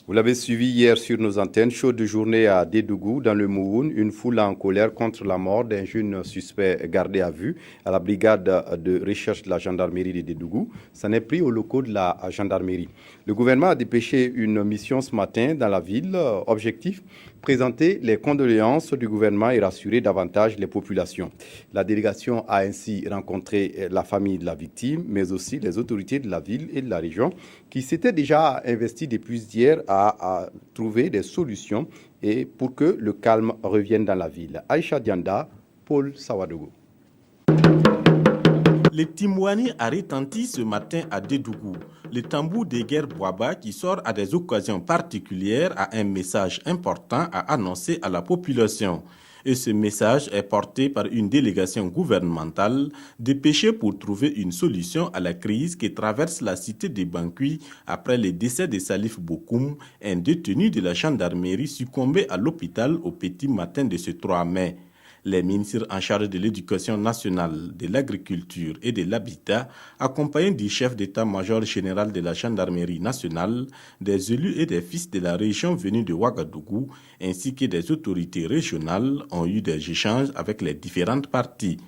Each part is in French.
Vous l'avez suivi hier sur nos antennes, chaude journée à Dédougou, dans le Mouhoun, une foule en colère contre la mort d'un jeune suspect gardé à vue à la brigade de recherche de la gendarmerie de Dédougou. Ça n'est pris aux locaux de la gendarmerie. Le gouvernement a dépêché une mission ce matin dans la ville. Objectif, présenter les condoléances du gouvernement et rassurer davantage les populations. La délégation a ainsi rencontré la famille de la victime, mais aussi les autorités de la ville et de la région qui s'étaient déjà investies depuis hier à trouver des solutions et pour que le calme revienne dans la ville. Aïcha Dianda, Paul Sawadogo. Le Timouani a retenti ce matin à Dédougou. Le tambour des guerres Boaba qui sort à des occasions particulières a un message important à annoncer à la population. Et ce message est porté par une délégation gouvernementale dépêchée pour trouver une solution à la crise qui traverse la cité de Bankui après le décès de Salif Bokoum, un détenu de la gendarmerie succombé à l'hôpital au petit matin de ce 3 mai. Les ministres en charge de l'éducation nationale, de l'agriculture et de l'habitat, accompagnés du chef d'état-major général de la gendarmerie nationale, des élus et des fils de la région venus de Ouagadougou, ainsi que des autorités régionales, ont eu des échanges avec les différentes parties.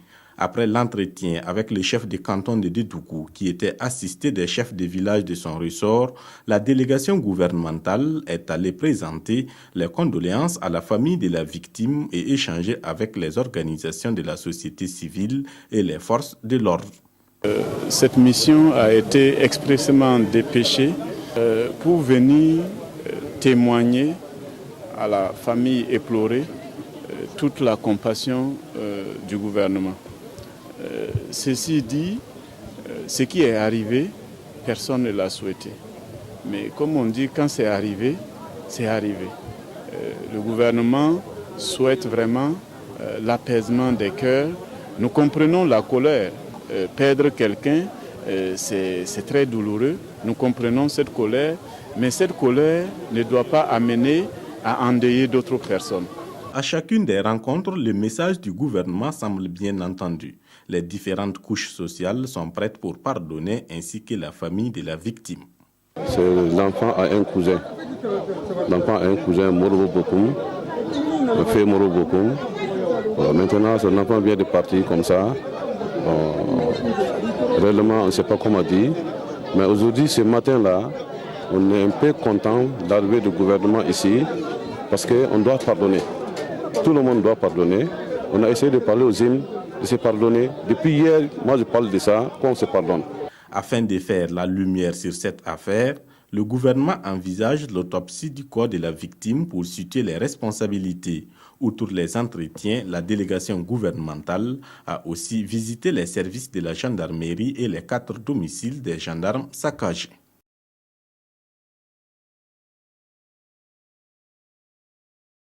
Après l'entretien avec le chef de canton de Dédougou, qui était assisté des chefs de village de son ressort, la délégation gouvernementale est allée présenter les condoléances à la famille de la victime et échanger avec les organisations de la société civile et les forces de l'ordre. Cette mission a été expressément dépêchée pour venir témoigner à la famille éplorée toute la compassion du gouvernement. Ceci dit, ce qui est arrivé, personne ne l'a souhaité. Mais comme on dit, quand c'est arrivé, c'est arrivé. Le gouvernement souhaite vraiment l'apaisement des cœurs. Nous comprenons la colère. Perdre quelqu'un, c'est très douloureux. Nous comprenons cette colère, mais cette colère ne doit pas amener à endeuiller d'autres personnes. À chacune des rencontres, le message du gouvernement semble bien entendu. Les différentes couches sociales sont prêtes pour pardonner, ainsi que la famille de la victime. L'enfant a un cousin. L'enfant a un cousin, Moro Bokoum, le fait Moro Bokoum. Maintenant, son enfant vient de partir comme ça. Réellement, on ne sait pas comment dire. Mais aujourd'hui, ce matin-là, on est un peu content d'arriver du gouvernement ici, parce qu'on doit pardonner. Tout le monde doit pardonner. On a essayé de parler aux hymnes, de se pardonner. Depuis hier, moi je parle de ça, qu'on se pardonne. Afin de faire la lumière sur cette affaire, le gouvernement envisage l'autopsie du corps de la victime pour situer les responsabilités. Outre les entretiens, la délégation gouvernementale a aussi visité les services de la gendarmerie et les 4 domiciles des gendarmes saccagés.